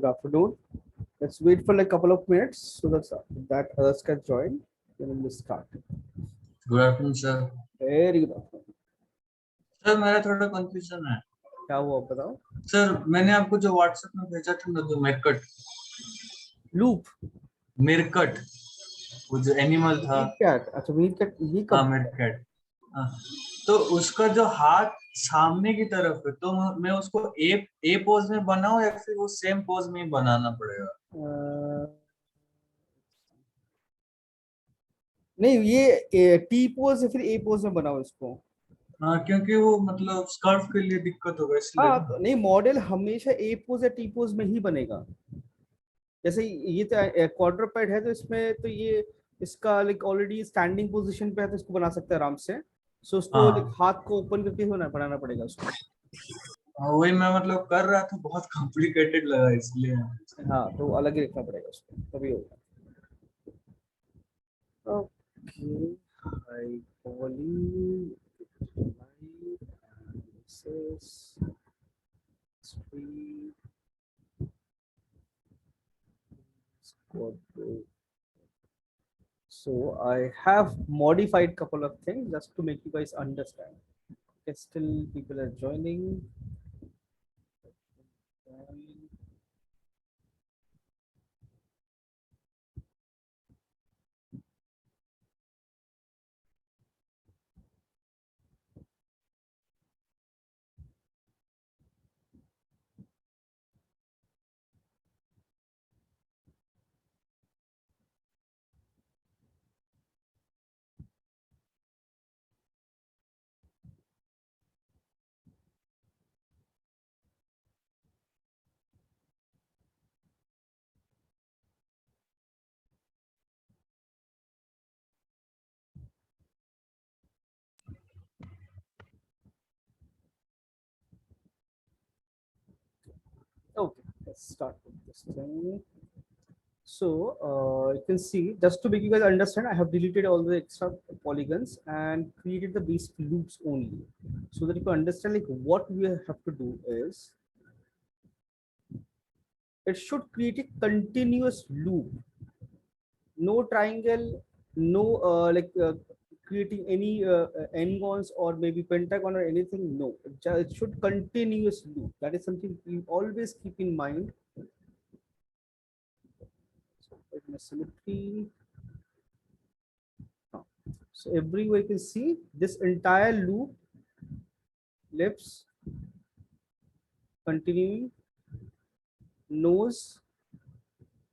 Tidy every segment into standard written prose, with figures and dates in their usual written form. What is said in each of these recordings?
good afternoon. Let's wait for like a couple of minutes so that others can join. Then we'll start. Good afternoon sir. Very good afternoon. Sir मेरा थोड़ा confusion है। क्या हुआ बताओ? Sir मैंने आपको जो व्हाट्सएप में भेजा था ना, जो मेरकट Loop. मेरकट, वो जो एनिमल था। Meerkat. अच्छा meerkat ये हाँ कब? मेरकट। हाँ, तो उसका जो हाथ सामने की तरफ है, तो मैं उसको ए पोज में बनाऊं या फिर वो सेम पोज में ही बनाना पड़ेगा? नहीं ये टी पोज या फिर ए पोज में बनाओ इसको। हाँ, क्योंकि वो मतलब स्कार्फ के लिए दिक्कत होगा इसलिए हाँ ना। तो नहीं, मॉडल हमेशा ए पोज या टी पोज में ही बनेगा। जैसे ये तो क्वाड्रपेड है तो इसमें तो ये इसका लाइक ऑलरेडी स्टैंडिंग पोजीशन पे है तो इसको बना सकते हैं आराम से। सो उसको लाइक हाँ हाथ को ओपन करके होना बनाना पड़ेगा उसको। हाँ, वही मैं मतलब कर रहा था, बहुत कॉम्प्लिकेटेड लगा इसलिए। हाँ तो अलग ही रखना पड़ेगा उसको तभी होगा। Okay high poly so I have modified couple of things just to make you guys understand. Okay, still people are joining. Okay, let's start with this thing. So you can see, just to make you guys understand, I have deleted all the extra polygons and created the basic loops only, so that you can understand like what we have to do is it should create a continuous loop, no triangle, no creating any n-gons or maybe pentagon or anything. No, it should continuous loop. That is something you always keep in mind. Symmetry. So everywhere you can see this entire loop, lips, continuing, nose,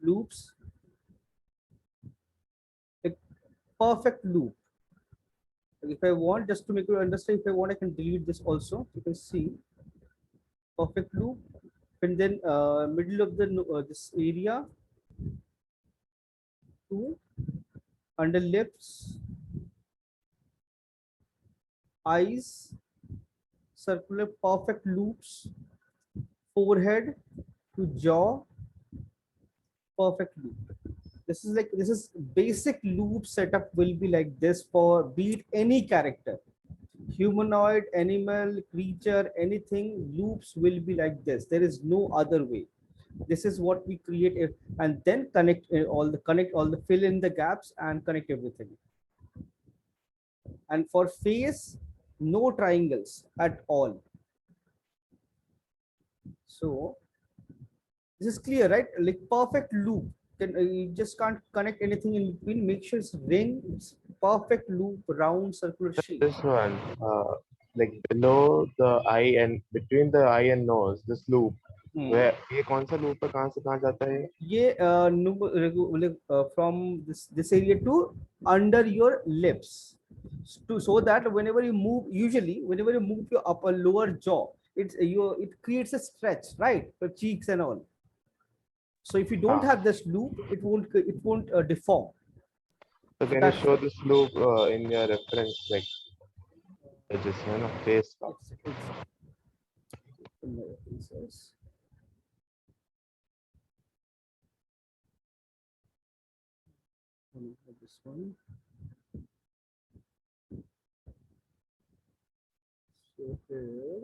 loops, a perfect loop. If I want, just to make you understand, if I want, I can delete this also. You can see perfect loop, and then middle of the this area, to under lips, eyes, circular perfect loops, forehead to jaw, perfect loop. This is basic loop setup will be like this for beat any character, humanoid, animal, creature, anything. Loops will be like this. There is no other way. This is what we create and then connect all the fill in the gaps and connect everything. And for face, no triangles at all. So this is clear, right? Like perfect loop. You just can't connect anything in between. Make sure it's ring, it's perfect loop, round, circular shape. This one, like below the eye and between the eye and nose, this loop. Where ये कौन सा loop है, कहाँ से कहाँ जाता है ये? From this area to under your lips, so that whenever you move, usually whenever you move your upper lower jaw, it creates a stretch, right, for cheeks and all. So if you don't have this loop, it won't deform. So can you show this loop in your reference, like just face? This one. So here,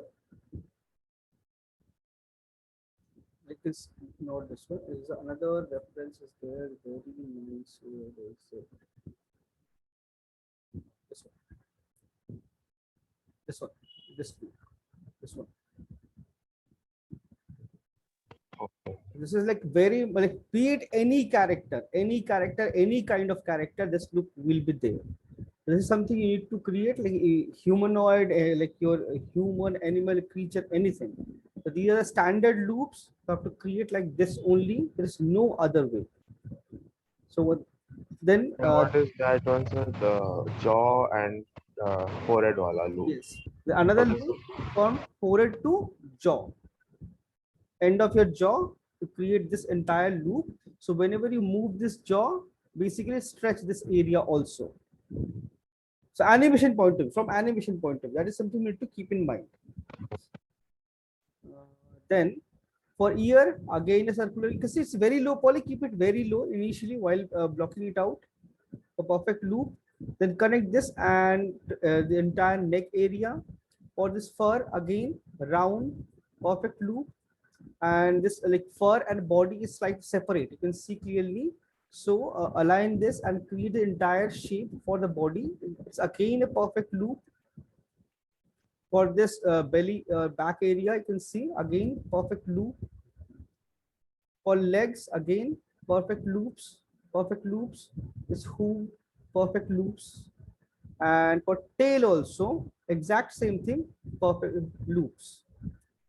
like it's not this one. Is another reference is there. Very nice. Where is it? This one. This one. This one. This one. This is like very like be it any character, any kind of character, this loop will be there. This is something you need to create like a humanoid, like your human, animal, creature, anything. So these are standard loops. You have to create like this only. There is no other way. So what then? And what is that one, sir? The jaw and forehead wala loop. Yes, another Okay, loop from forehead to jaw. End of your jaw to create this entire loop. So whenever you move this jaw, basically stretch this area also. So animation point of view, from animation point of view, that is something you need to keep in mind. Then for ear, again a circular, because it's very low poly, keep it very low initially while blocking it out. A perfect loop. Then connect this and the entire neck area. For this fur, again round, perfect loop. And this like fur and body is slightly separate. You can see clearly. So align this and create the entire shape for the body. It's again a perfect loop. For this belly back area, you can see again perfect loop. For legs, again perfect loops, perfect loops. This hoof, perfect loops. And for tail also, exact same thing, perfect loops.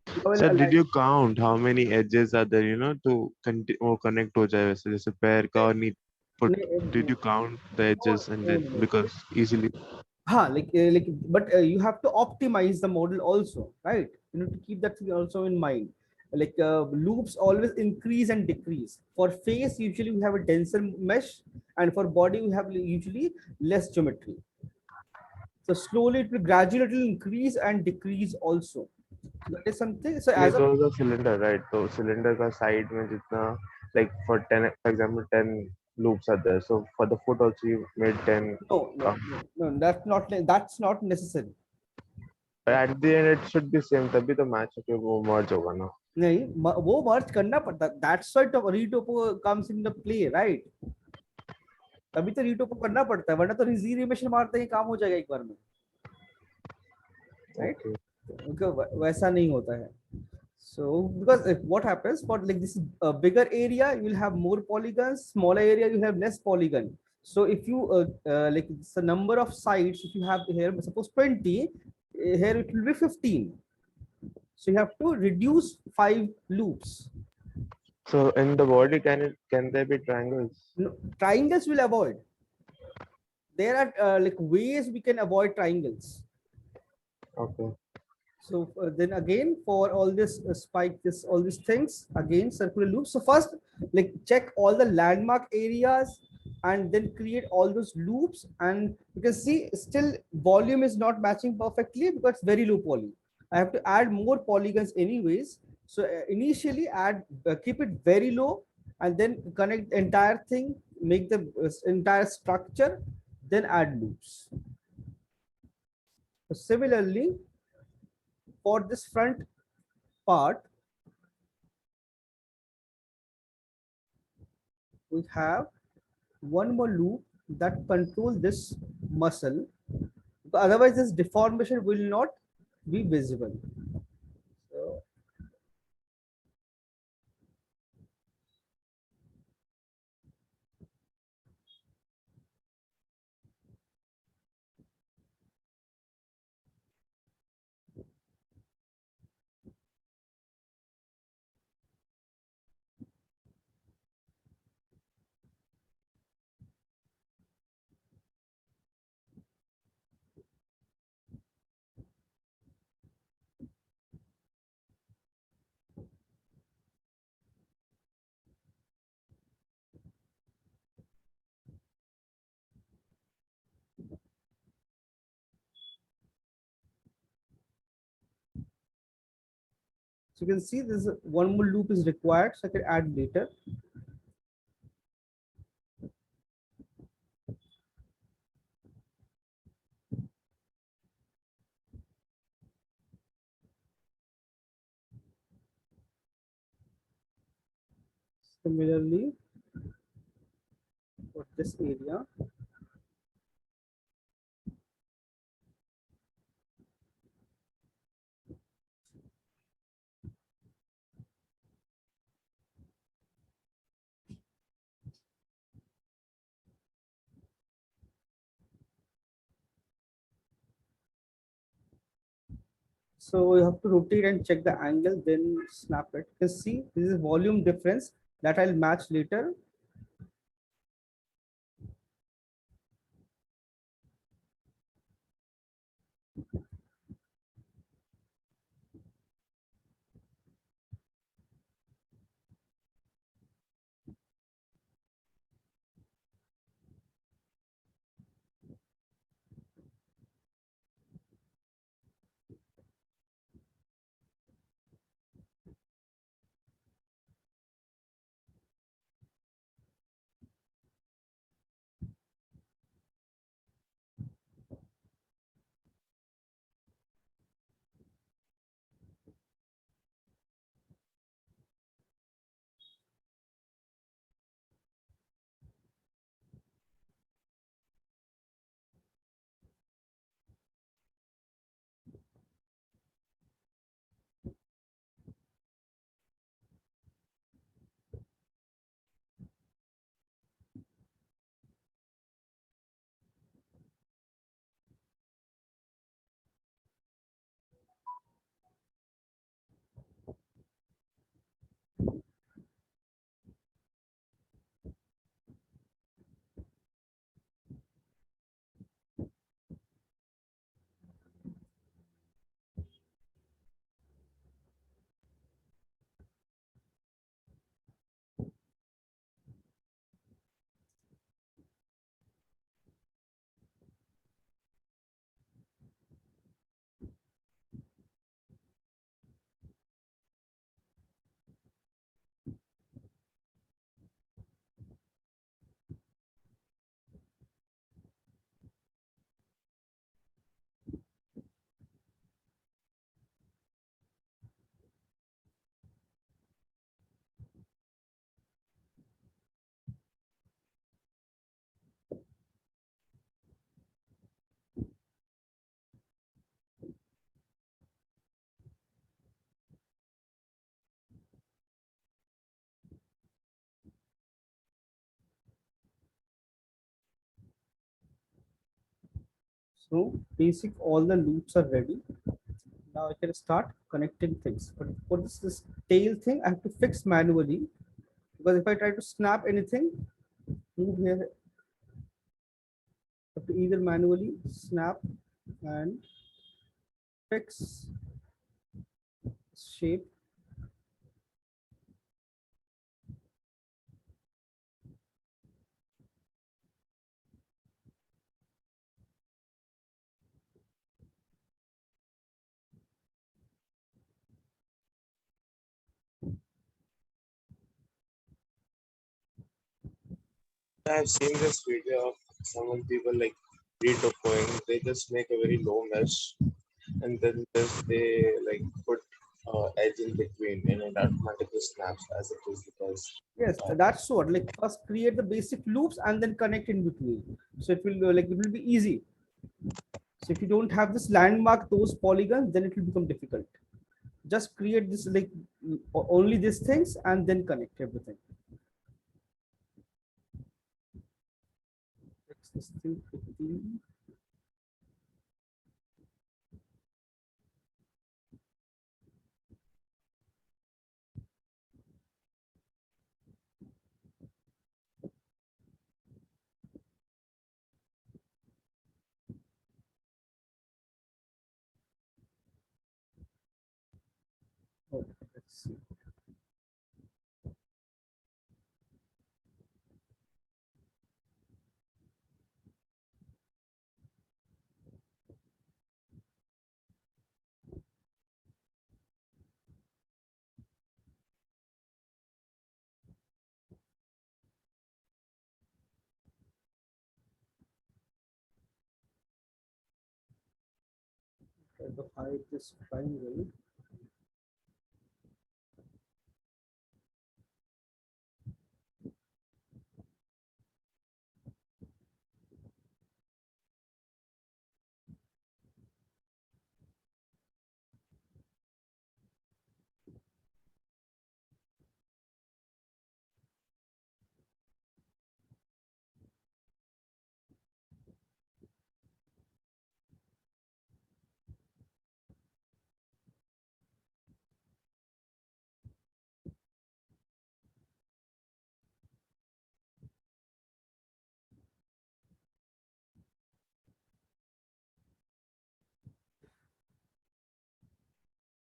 I will sir, did align. you count how many edges are there, to connect हो जाए वैसे जैसे पैर का और नी put, did you count the edges and No, then no, no. because easily Like, but you have to optimize the model also, right? You need to keep that thing also in mind. Like loops always increase and decrease. For face, usually we have a denser mesh, and for body, we have usually less geometry. So slowly, it will gradually it will increase and decrease also. So that is something. So ये as of those are cylinder, right? तो cylinder का side में जितना like for 10, for example, 10 loops are there. So for the foot also you made 10. no, no, no, no, that's not necessary. At the end it should be same. तभी तो match होके वो merge होगा ना. नहीं वो मर्ज करना पड़ता. That's why retopo comes in the play, right? तभी तो रीटोपो करना पड़ता है, वरना तो रिजर्वेशन मारते ही काम हो जाएगा एक बार में, राइट? वैसा नहीं होता है. So because what happens for like this bigger area, you will have more polygons, smaller area you have less polygon. So if you like the number of sides, if you have here suppose 20, here it will be 15. So you have to reduce 5 loops. So in the body can there be triangles? No, triangles will avoid. There are like ways we can avoid triangles. Okay. So then again for all this spike, all these things, again circular loops. So first like check all the landmark areas and then create all those loops, and you can see still volume is not matching perfectly because it's very low poly. I have to add more polygons anyways. So initially keep it very low and then connect the entire thing, make the entire structure, then add loops. So similarly for this front part, we have one more loop that control this muscle. Otherwise, this deformation will not be visible. So, so you can see this one more loop is required, so I can add later. Similarly, for this area, so you have to rotate and check the angle, then snap it. You can see this is volume difference that I'll match later. So basic, all the loops are ready. Now I can start connecting things. But for this tail thing, I have to fix manually, because if I try to snap anything, move here, I have to either manually snap and fix shape. I've seen this video of some people like retopoing. They just make a very low mesh and then just they like put edge in between and it automatically snaps as it is because Yes, that's what. Like first create the basic loops and then connect in between. So it will like it will be easy. So if you don't have this landmark, those polygons, then it will become difficult. Just create this like only these things and then connect everything. Fix this thing quickly. Oh, let's see. Try to hide this triangle.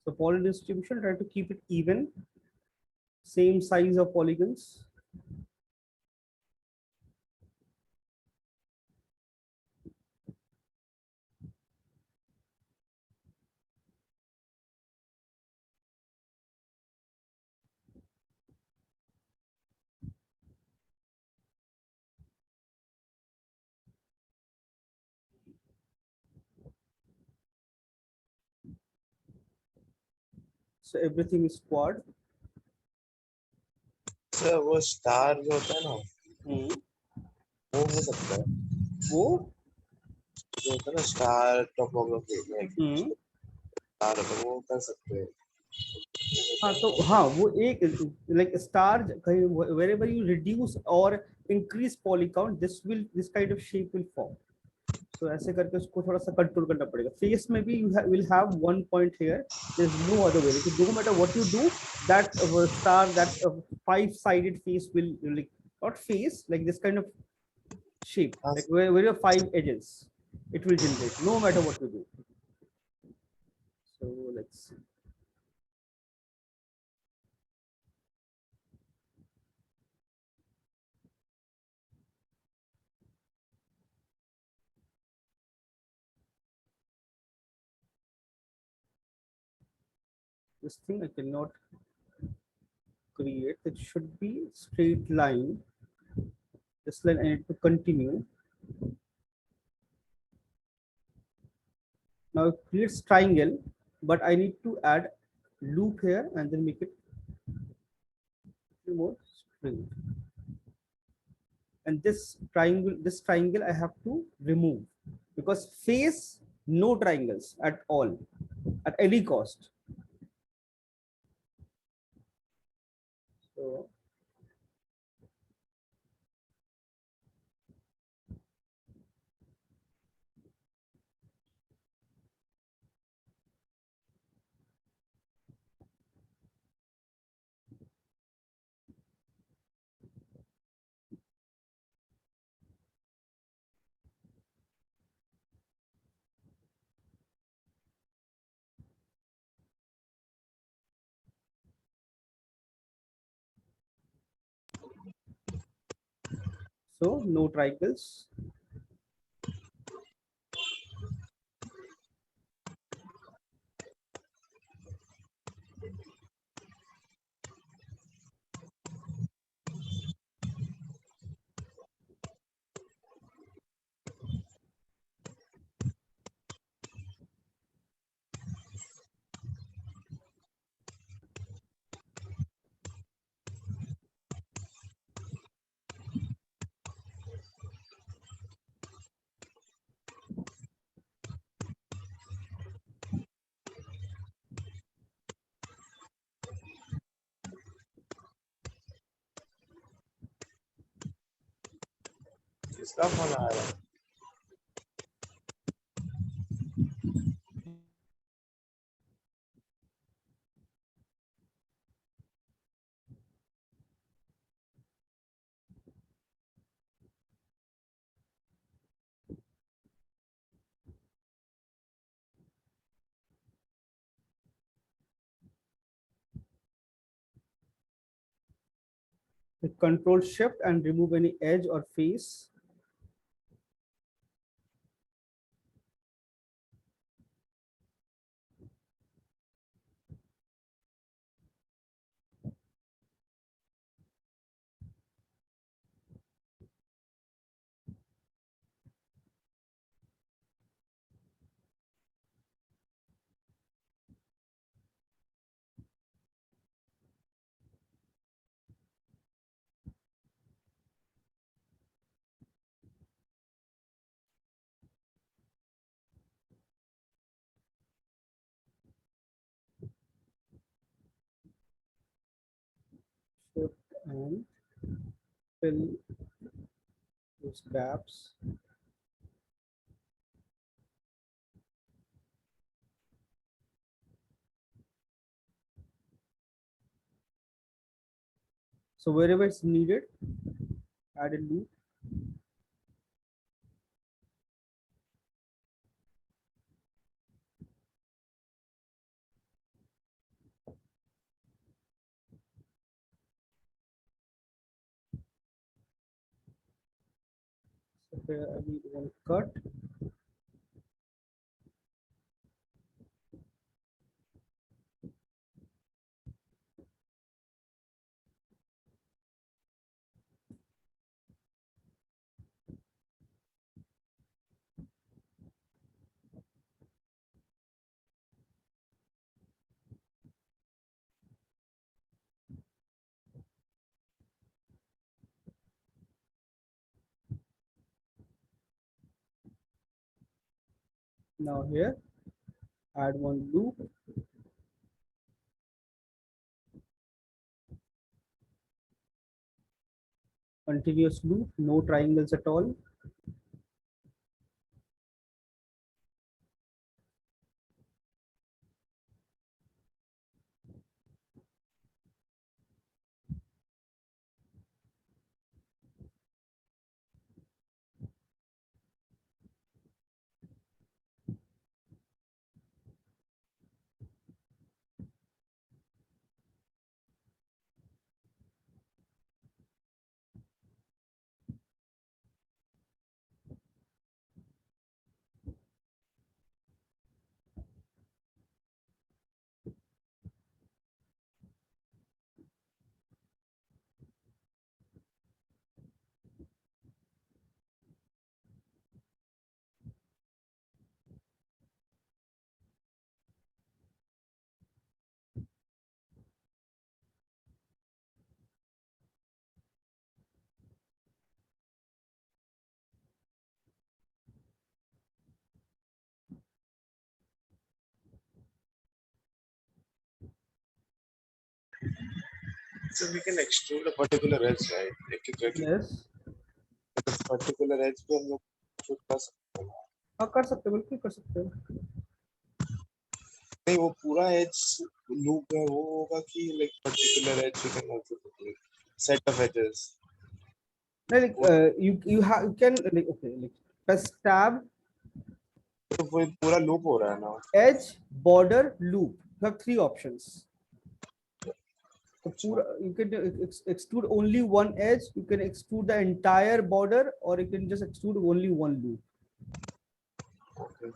So polygon distribution, try to keep it even, same size of polygons. So everything is quad. Sir वो star जो होता है ना वो हो सकता है वो जो होता है ना स्टार टोपोग्राफी में स्टार होता है वो कर सकते हैं हाँ तो हाँ वो एक लाइक स्टार कहीं wherever you reduce or increase poly count this kind of shape will form. So ऐसे करके उसको थोड़ा सा कंट्रोल करना पड़ेगा. फेस में भी you will have one point here. There is no other way. Like, no matter what you do, that star, that five-sided face will like not face like this kind of shape, like where you have 5 edges, it will generate no matter what you do. So let's see. This thing I cannot create. It should be straight line. This line I need to continue. Now it creates triangle, but I need to add loop here and then make it more straight. And this triangle I have to remove because face no triangles at all at any cost. So no triangles. इसका phone आ रहा है Control shift and remove any edge or face. Shift and fill those gaps. So wherever it's needed, add a loop. So here I need one cut. Now here, add one loop. Continuous loop, no triangles at all. So we can extrude a particular edge, right? Yes, particular edge पे हम लोग shoot कर सकते हैं। हाँ कर सकते हो, बिल्कुल कर सकते हो। नहीं वो पूरा edge loop है वो होगा कि like particular edge we can also do like set of edges. No, like you can like okay, like press tab, तो वो पूरा loop हो रहा है ना। edge, border, loop. You have three options. So pura, you can extrude only one edge, you can extrude the entire border, or you can just extrude only one loop. Okay.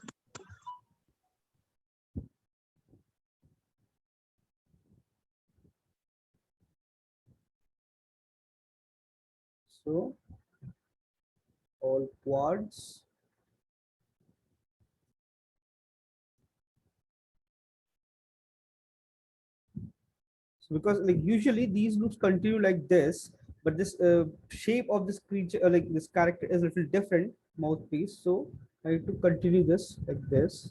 So all quads. So because like usually these loops continue like this, but this shape of this creature, like this character is a little different mouthpiece. So I need to continue this like this.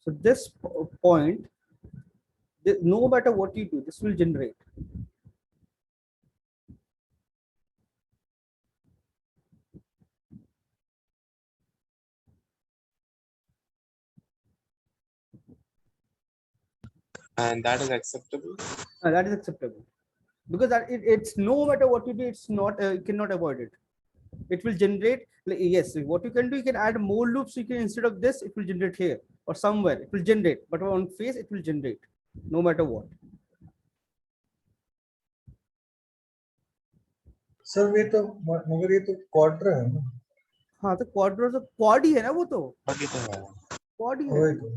So this point, no matter what you do, this will generate. And that is acceptable. That is acceptable because it's no matter what you do, it's not you cannot avoid it. It will generate. Like, yes, what you can do, you can add more loops. You can instead of this, it will generate here or somewhere. It will generate, but on face, it will generate no matter what. Sir ये तो मगर ये तो क्वाड्र है ना। हाँ तो Quadro तो क्वाड ही है ना, वो तो बाकी तो है। क्वाड ही है। वही तो।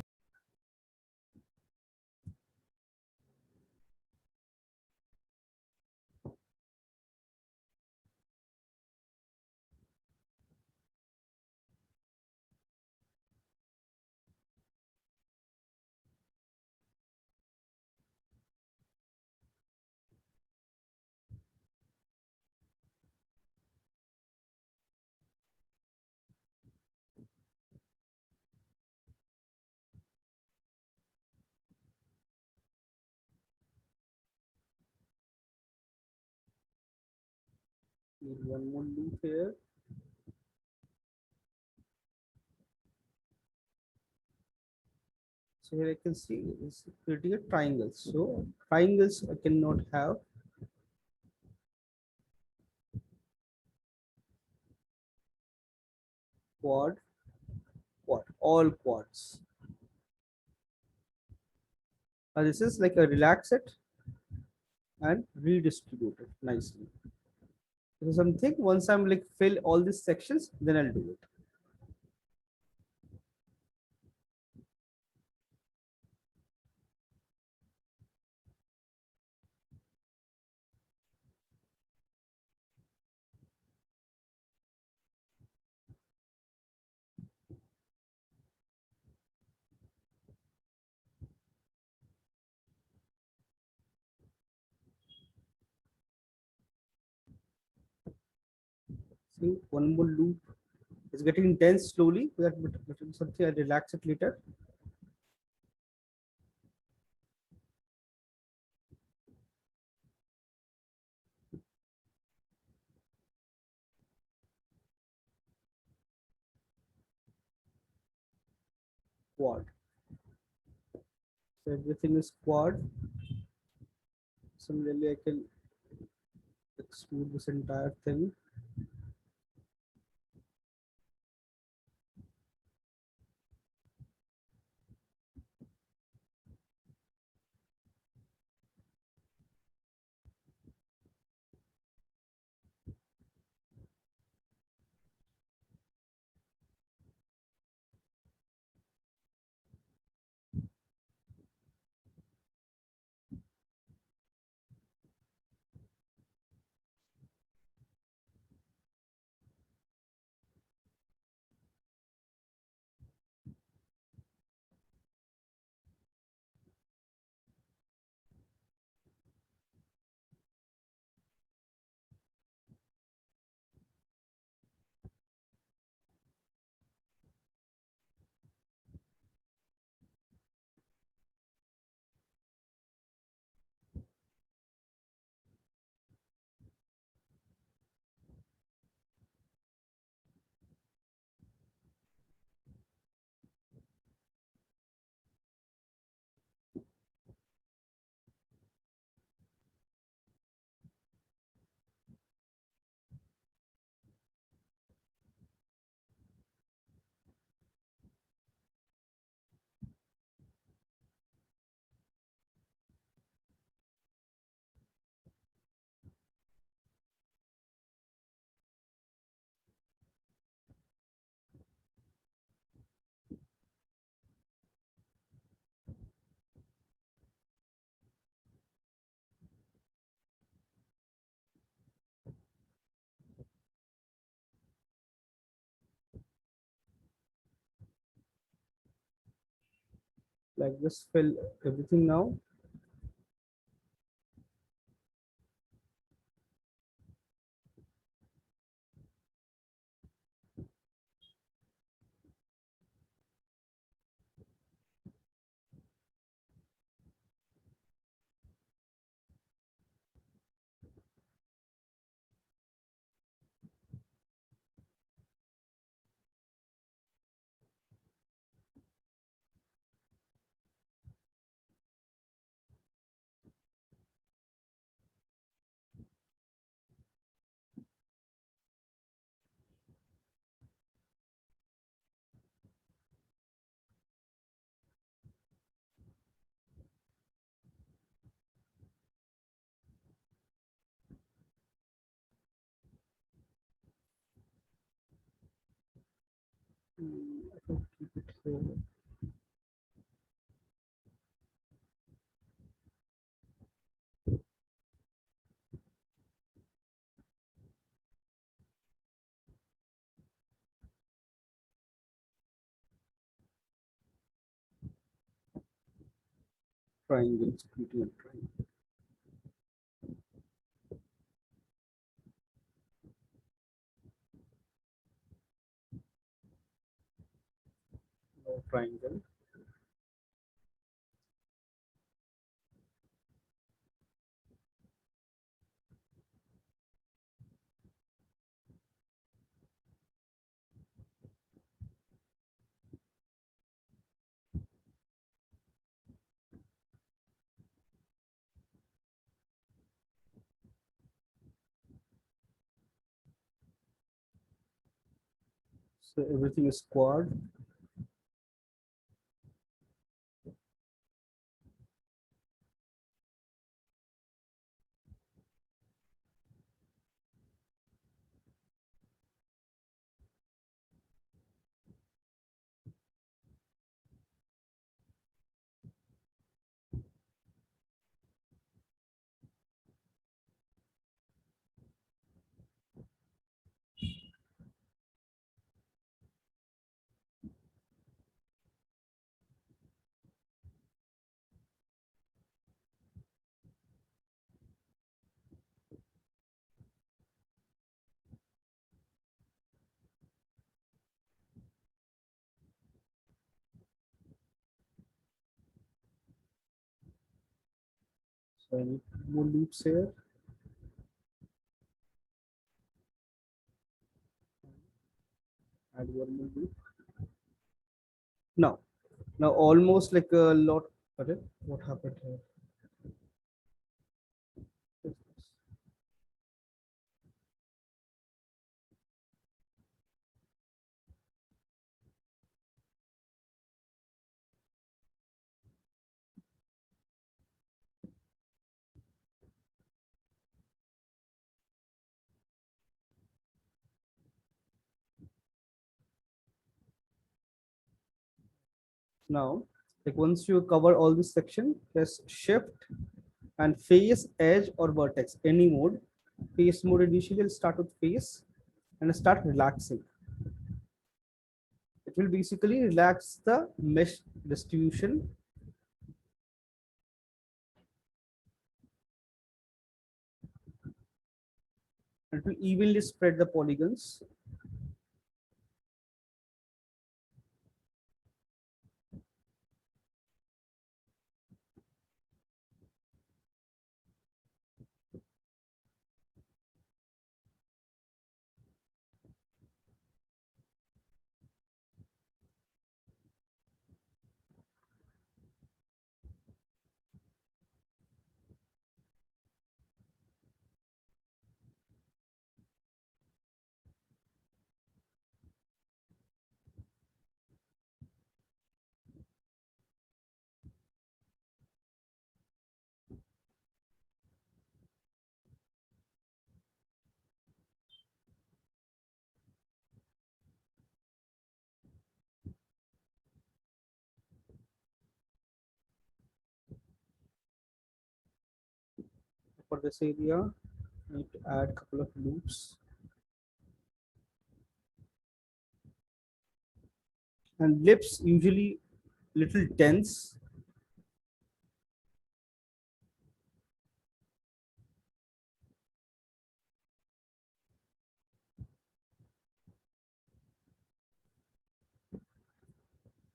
Need one more loop here. So here I can see it's creating a triangle. So triangles I cannot have. quad, quad, all quads. This is like a relax it and redistribute it nicely. This is something once I'm like fill all these sections, then I'll do it. See, one more loop. It's getting dense slowly. That something I relax it later. Quad. So everything is quad. Similarly, I can extrude this entire thing. Like this, fill everything now. I can keep it here. Triangle, it's creating a triangle. Triangle. So everything is quad. So I need more loops here. Add one more loop. Now, almost like a lot. What happened here? Now, like once you cover all this section, press shift and face, edge or vertex, any mode. Face mode initially will start with face and start relaxing. It will basically relax the mesh distribution. It will evenly spread the polygons. For this area, I need to add a couple of loops. And lips usually little dense.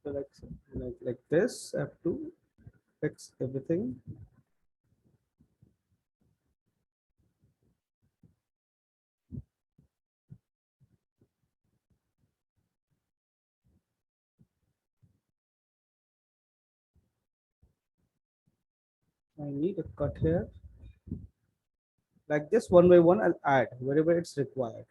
So like this, I have to fix everything. I need a cut here. Like this, one by one, I'll add wherever it's required.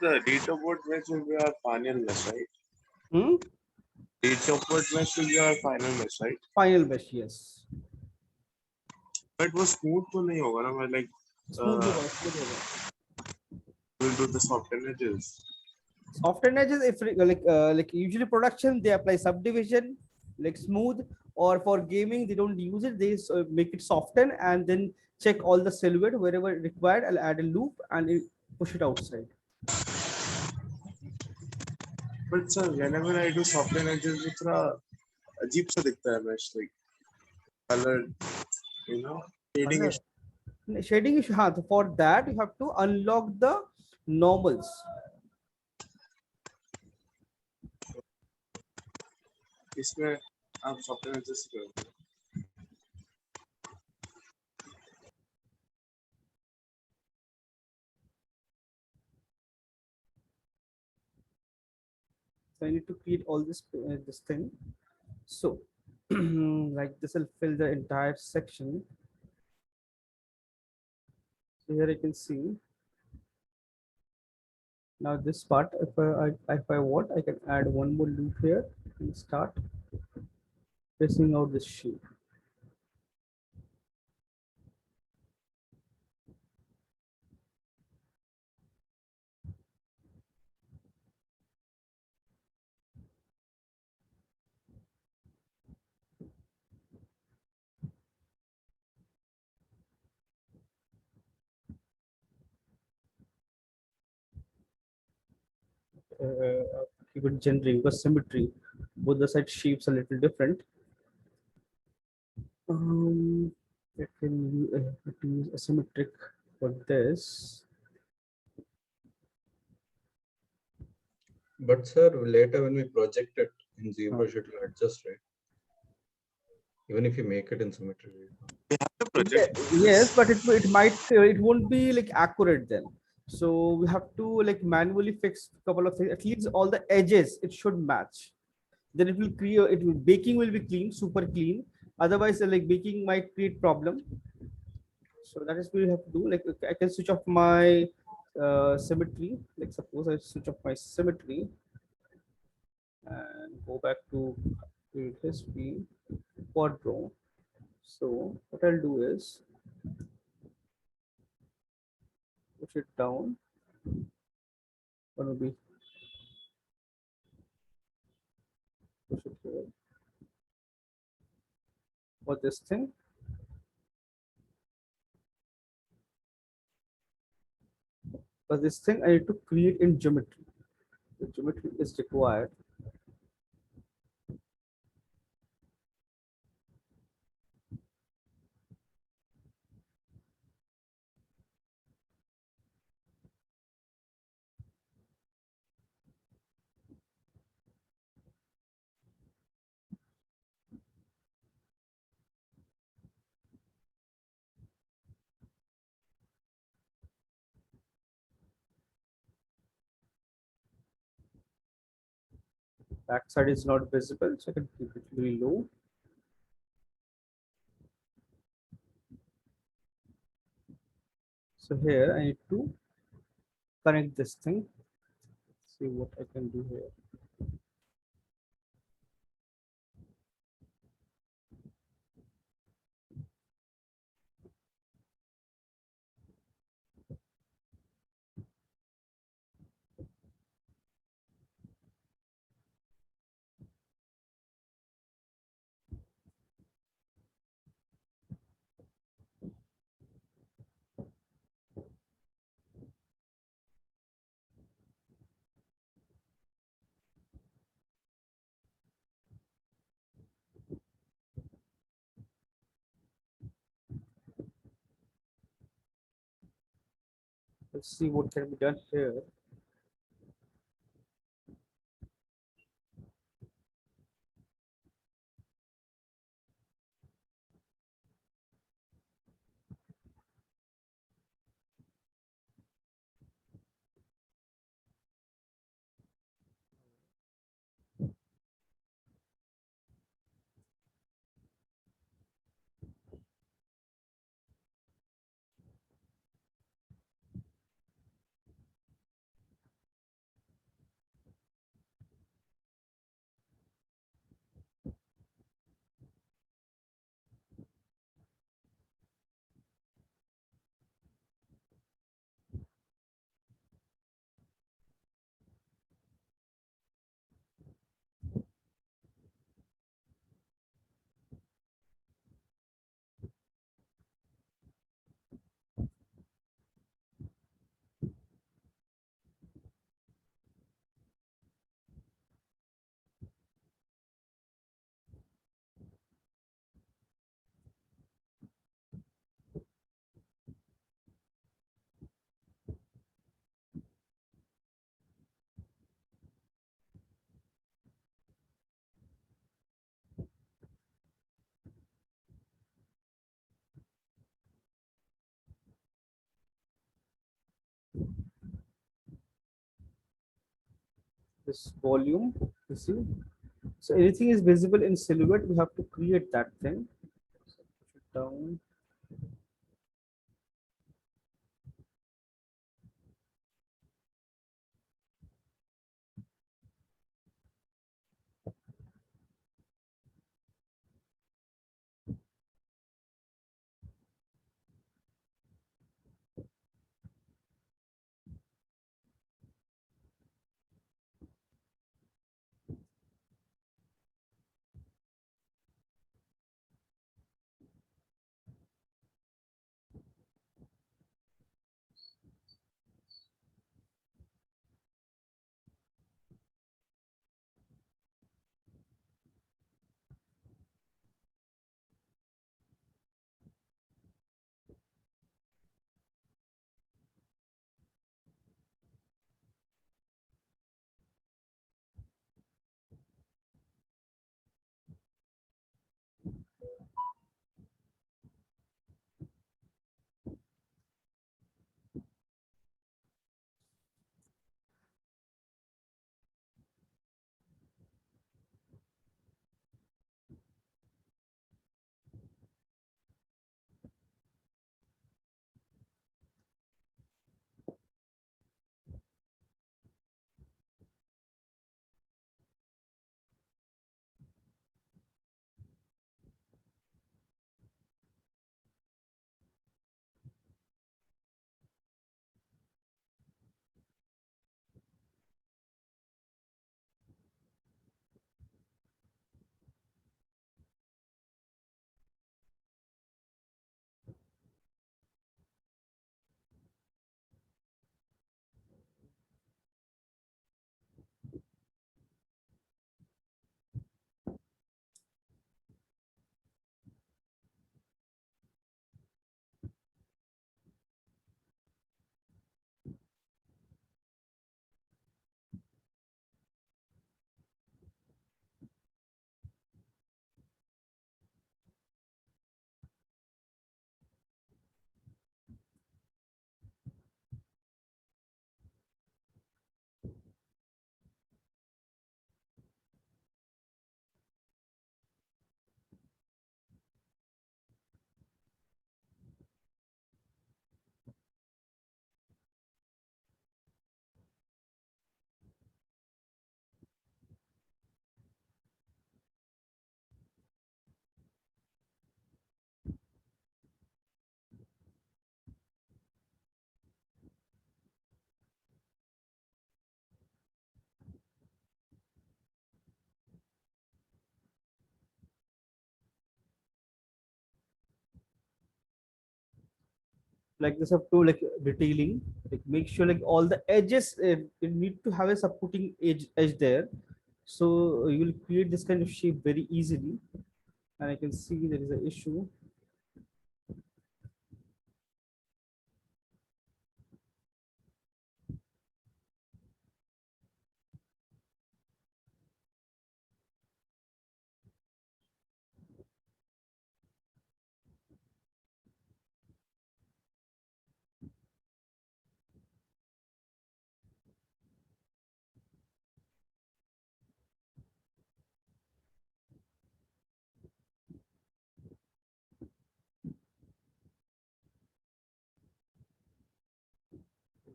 The retoport mesh will be our final mesh, right? Hmm? Retoport mesh will be our final mesh, right? Final mesh, yes. But वो smooth तो नहीं होगा ना, like Smooth होगा, smooth होगा. we'll do the soften edges. Soften edges, if like usually production they apply subdivision like smooth, or for gaming they don't use it. They make it soften and then check all the silhouette wherever required. I'll add a loop and push it outside. But sir, whenever I do soften edges, वो थोड़ा अजीब सा दिखता है mesh, like colored, you know, shading is. Shading issue, हाँ, so for that you have to unlock the normals. इसमें आप soften edges करो. So I need to create all this thing. So like this will fill the entire section. So here I can see. Now this part, if I want, I can add one more loop here and start pressing out this shape. Keep it generic because symmetry, both the side shapes a little different. I can use asymmetric for this. But sir, later when we project it in ZBrush, it will adjust, right? Even if you make it in symmetry. Yes, but it might it won't be like accurate then. So we have to like manually fix a couple of things. At least all the edges it should match. Then it will create baking will be clean, super clean. Otherwise, like baking might create problem. So that is what we have to do. Like I can switch off my symmetry. Like suppose I switch off my symmetry and go back to history quadro. So what I'll do is push it down. Or maybe push it here for this thing. For this thing, I need to create in geometry. The geometry is required. Backside is not visible, so I can keep it very low. So here I need to connect this thing. See what I can do here. Let's see what can be done here. this volume, you see. So anything is visible in silhouette, we have to create that thing. So push it down. Like this up to like detailing, like make sure like all the edges, you need to have a supporting edge there, so you will create this kind of shape very easily. And I can see there is an issue.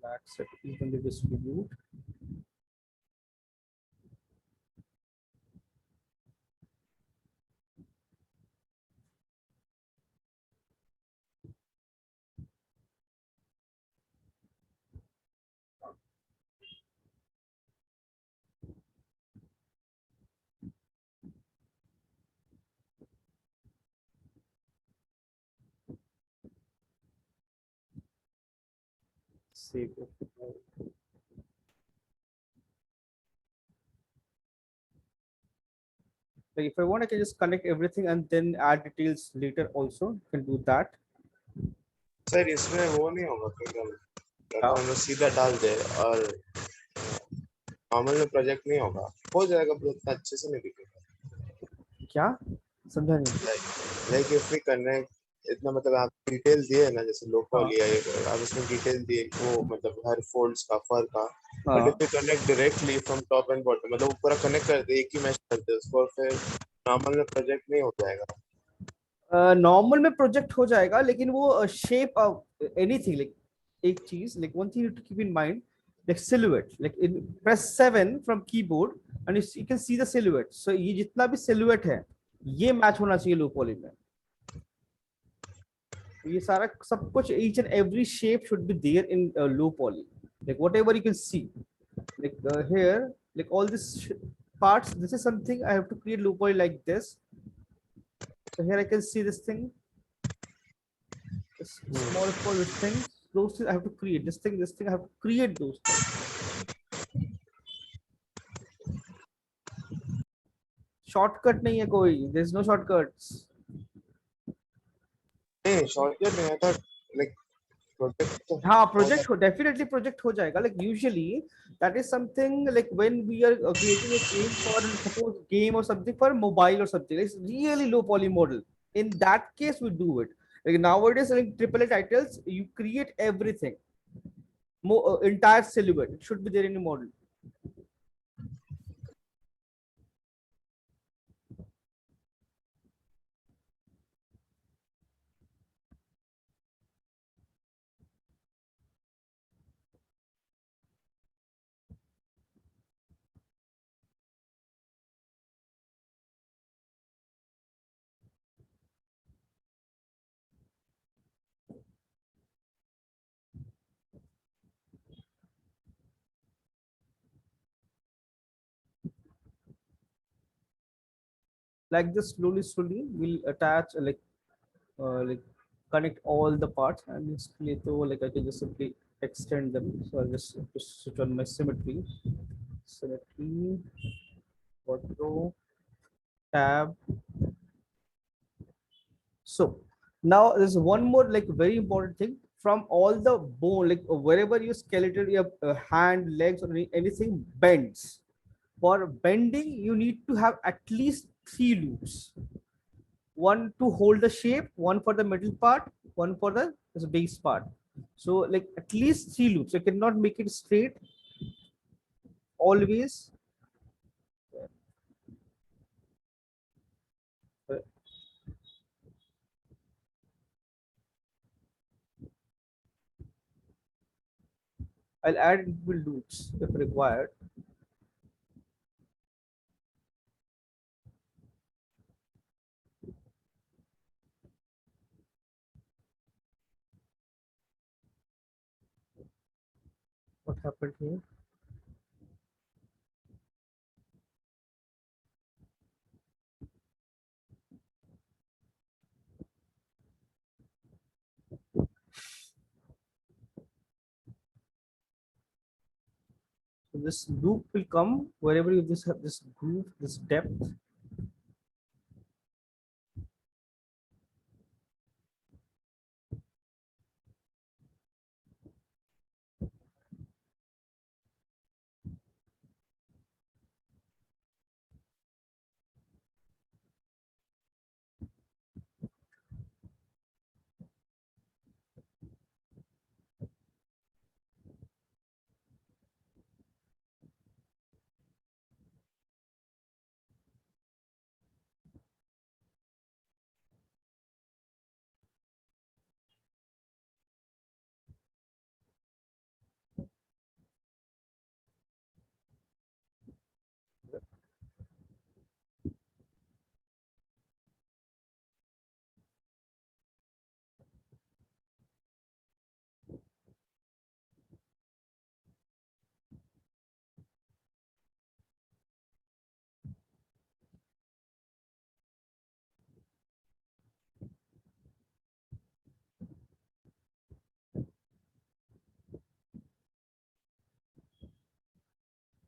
Relax it evenly distribute. Save it. Like if I want, I can just connect everything and then add details later also. You can do that. Sir इसमें वो नहीं होगा केवल अगर हम लोग सीधा डाल दे और नॉर्मल में प्रोजेक्ट नहीं होगा, हो जाएगा पर उतना अच्छे से नहीं दिखेगा. क्या समझा नहीं. Like if we connect इतना मतलब आप डिटेल दिए ना, जैसे लो हाँ पॉली है, आप इसमें डिटेल दिए वो मतलब हर फोल्ड्स का फर का, बट हाँ if you connect directly from top and bottom, मतलब वो पूरा कनेक्ट करते एक ही मैच करते हैं उसको, और फिर नॉर्मल में प्रोजेक्ट नहीं हो जाएगा। नॉर्मल में प्रोजेक्ट हो जाएगा, लेकिन वो शेप एनीथिंग लाइक एक चीज like one thing to keep in mind like silhouette like in press 7 from keyboard and you can see the silhouette. So ये जितना भी सिलुएट है ये मैच होना चाहिए लो पॉली में। ये सारा सब कुछ each and every shape should be there in low poly, like whatever you can see like here like all this parts, this is something I have to create low poly like this. So here I can see this thing, this small this thing, those things I have to create, this thing I have to create those things. Shortcut nahi hai koi, there is no shortcuts. नहीं shortcut नहीं आता, like project तो हाँ हो project हो definitely project हो जाएगा like usually that is something like when we are creating a game for suppose game or something for mobile or something it's really low poly model, in that case we do it. Like nowadays like AAA titles you create everything, entire silhouette it should be there in a model. Like this slowly we'll attach like connect all the parts and basically so like I can just simply extend them. So I'll just switch on my symmetry photo tab. So now there's one more like very important thing, from all the bone like wherever your skeleton your hand legs or anything bends, for bending you need to have at least 3 loops, one to hold the shape, one for the middle part, one for the base part. So like at least 3 loops, you cannot make it straight always. I'll add equal loops if required. What happened here? So this loop will come wherever you just have this groove, this depth.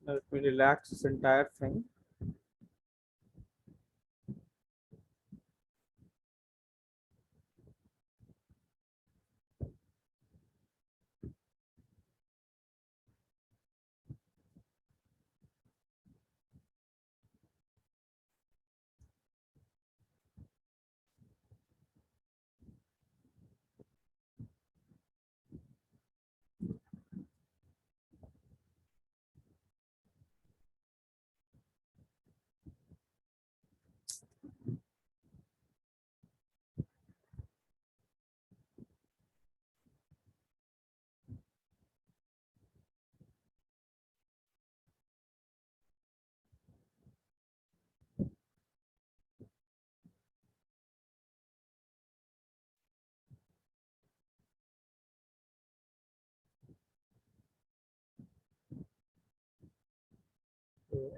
Now let me relax this entire thing.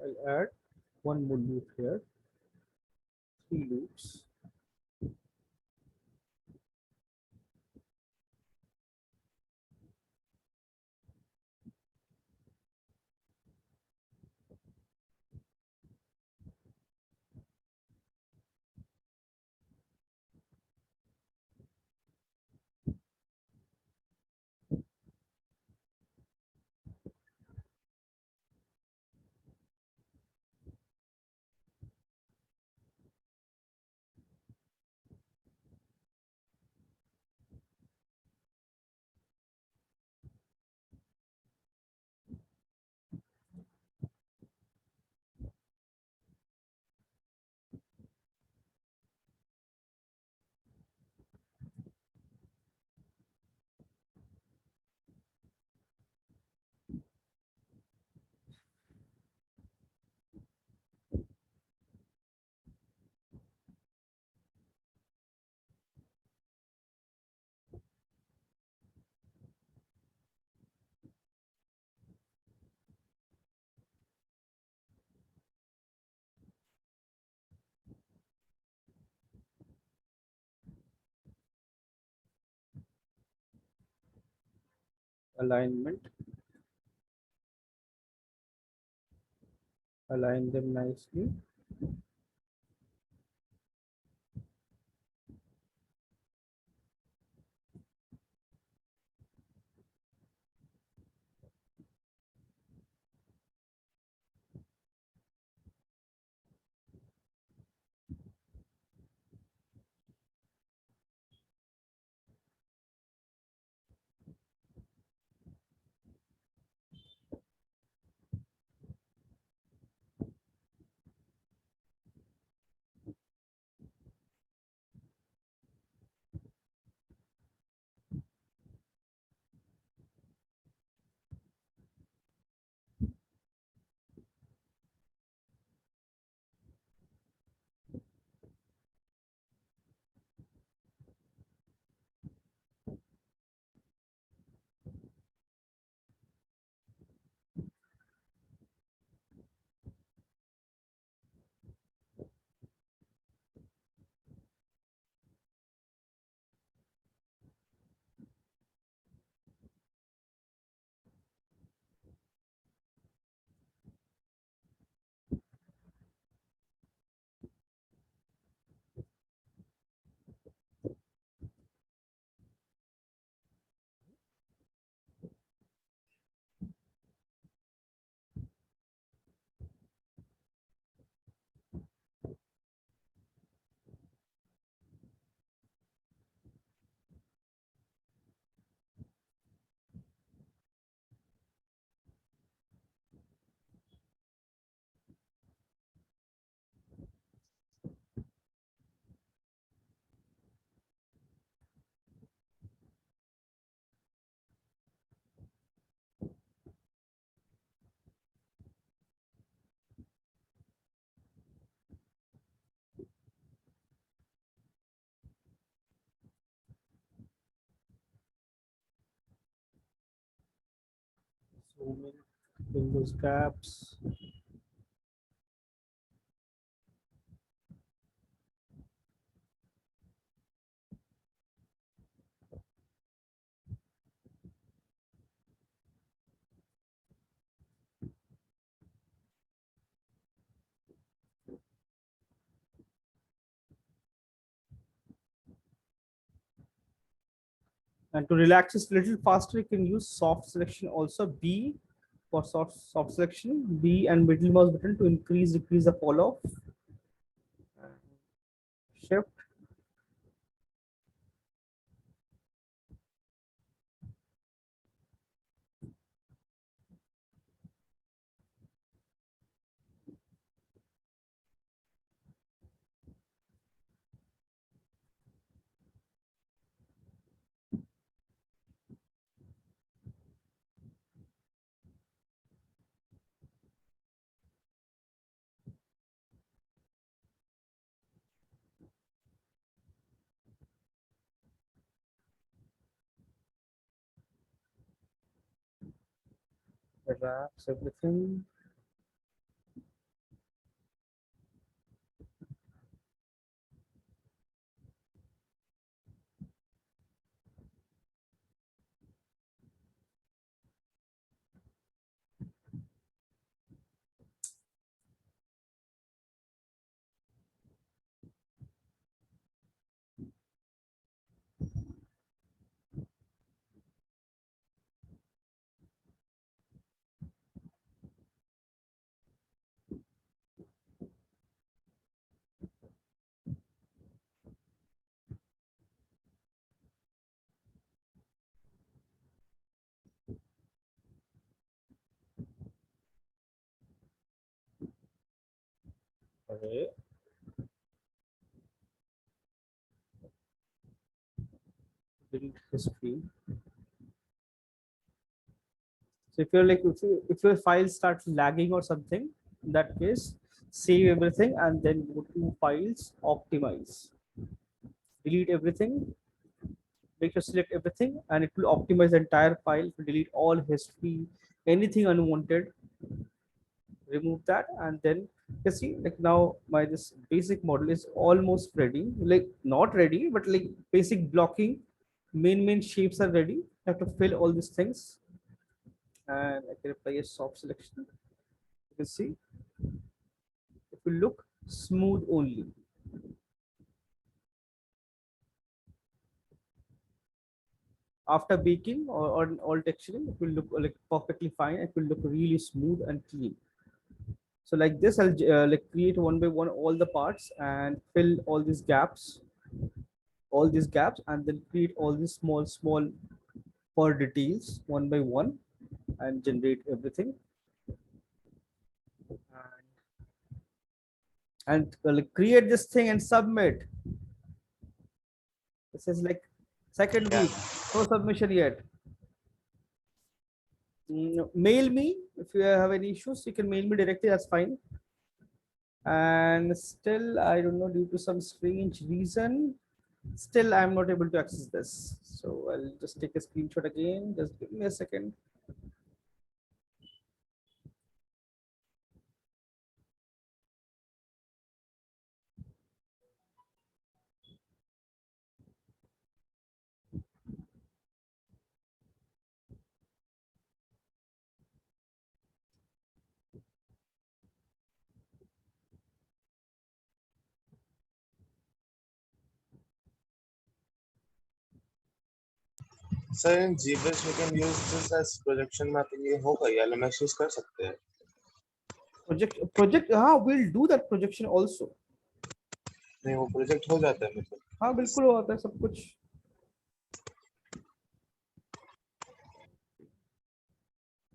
I'll add one more loop here, 3 loops. Alignment, align them nicely. Zoom in, fill those gaps. And to relax this a little faster, you can use soft selection also. B for soft selection, B and middle mouse button to increase, decrease the fall off. Shift. Relax everything. Okay. Delete history. So if you're like, if your file starts lagging or something, in that case, save everything and then go to files, optimize. Delete everything, make sure select everything, and it will optimize the entire file to delete all history, anything unwanted, remove that, and then you see like now my this basic model is almost ready, like not ready, but like basic blocking, main shapes are ready. I have to fill all these things, and I can apply a soft selection. You can see it will look smooth only. After baking or all texturing, it will look like perfectly fine. It will look really smooth and clean. So like this, I'll like create one by one all the parts and fill all these gaps, and then create all these small for details one by one and generate everything. And like create this thing and submit. This is like second Yeah. week, no submission yet. Mail me if you have any issues. You can mail me directly. That's fine. And still, I don't know, due to some strange reason, still I'm not able to access this. So I'll just take a screenshot again. Just give me a second. Sir, in GBrush we can use this as projection mapping. ये होगा या LMS use कर सकते हैं? Project, हाँ, we'll do that projection also. नहीं वो project हो जाता है मतलब. हाँ बिल्कुल होता है सब कुछ.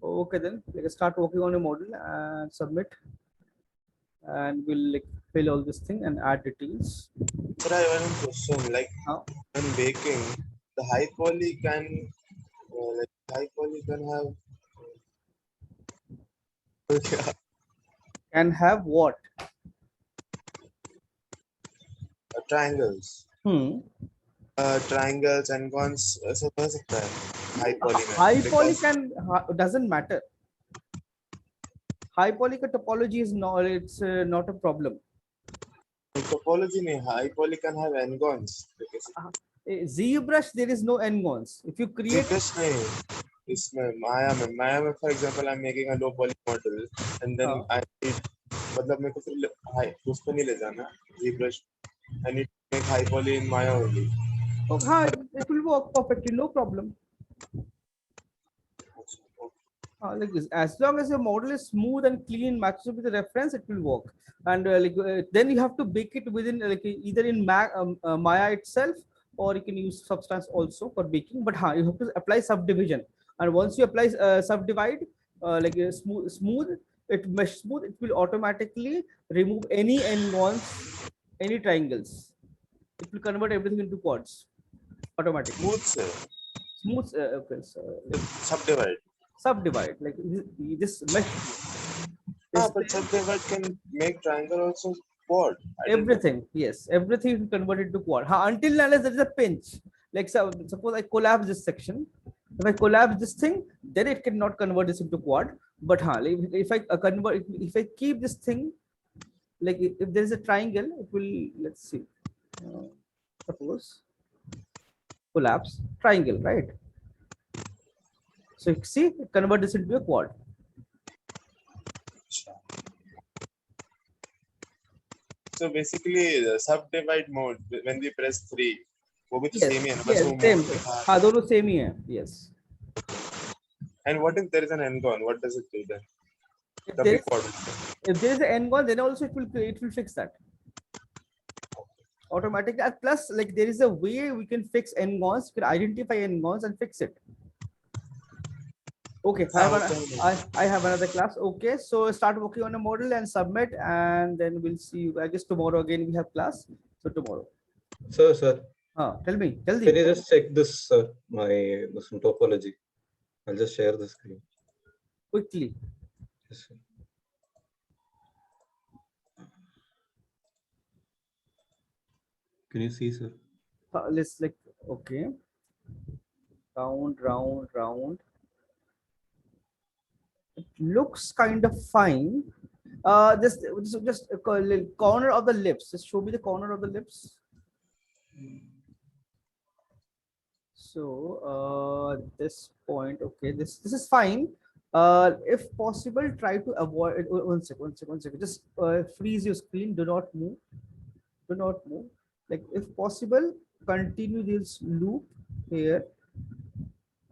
Okay, then let's start working on a model and submit, and we'll like fill all this thing and add details. Sir, I have one question. Like when baking, the high poly can have Can have what? triangles. Triangles and cons ऐसा हो सकता है high poly में. High poly Because can doesn't matter. High poly का topology is not, it's not a problem. topology नहीं, high poly can have n-gons. ZBrush there is no n-gons. If you create ZBrush नहीं, इसमें Maya में for example I'm making a low poly model and then I need मतलब मेरे को फिर high उस पे नहीं ले जाना ZBrush. I need to make high poly in Maya only. Oh, it will work perfectly, no problem. Like this, as long as your model is smooth and clean, matches with the reference, it will work. And then you have to bake it within like either in Maya itself, or you can use Substance also for baking. But you have to apply subdivision, and once you apply subdivide, like smooth, it mesh smooth, it will automatically remove any n-gons, any triangles. It will convert everything into quads automatically. Smooth. Okay, so subdivide like this mesh. But subdivide can make triangle also quad. Everything, yes, everything you can convert it to quad. Until unless there is a pinch. Like suppose I collapse this section. If I collapse this thing, then it cannot convert this into quad. But like if I convert, if I keep this thing, like if there is a triangle, it will. Let's see. Suppose collapse triangle, right? So you see, convert this into a quad. So basically, the subdivide mode when we press 3, वो भी तो Yes, same ही है ना, yes, बस वो same. mode दिखा. हाँ, दोनों same ही है. Yes. And what if there is an n-gon? What does it do then? If there is an n-gon, then also it will fix that automatically. Plus, like there is a way we can fix n-gons. You can identify n-gons and fix it. Okay, I have another class. Okay, so start working on a model and submit, and then we'll see you. I guess tomorrow again we have class. So tomorrow. Sir, Tell me, can jaldi. you just check this, sir? This topology. I'll just share the screen. Quickly. Yes, sir. Can you see, sir? Let's like, okay. Round, round, round. It looks kind of fine. This just a corner of the lips. Just show me the corner of the lips. So this point, okay, this is fine. If possible, try to avoid it. One second. Just freeze your screen. Do not move. Do not move. Like if possible, continue this loop here,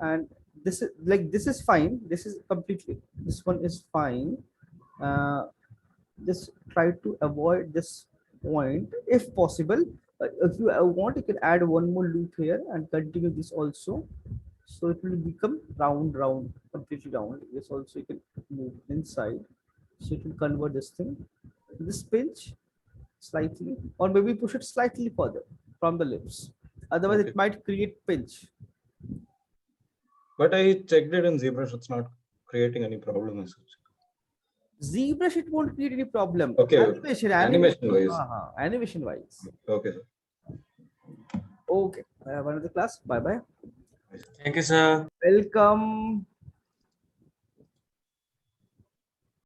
and this is fine. This is completely. This one is fine. Just try to avoid this point if possible. If you want, you can add one more loop here and continue this also, so it will become round, completely round. This also you can move inside, so it will convert this thing. This pinch slightly, or maybe push it slightly further from the lips, otherwise Okay. it might create pinch. But I checked it in ZBrush. It's not creating any problem as such. ZBrush, it won't create any problem. Okay. Animation wise. animation wise. Okay, sir. Okay, I have another class. Bye bye. Thank you, sir. Welcome.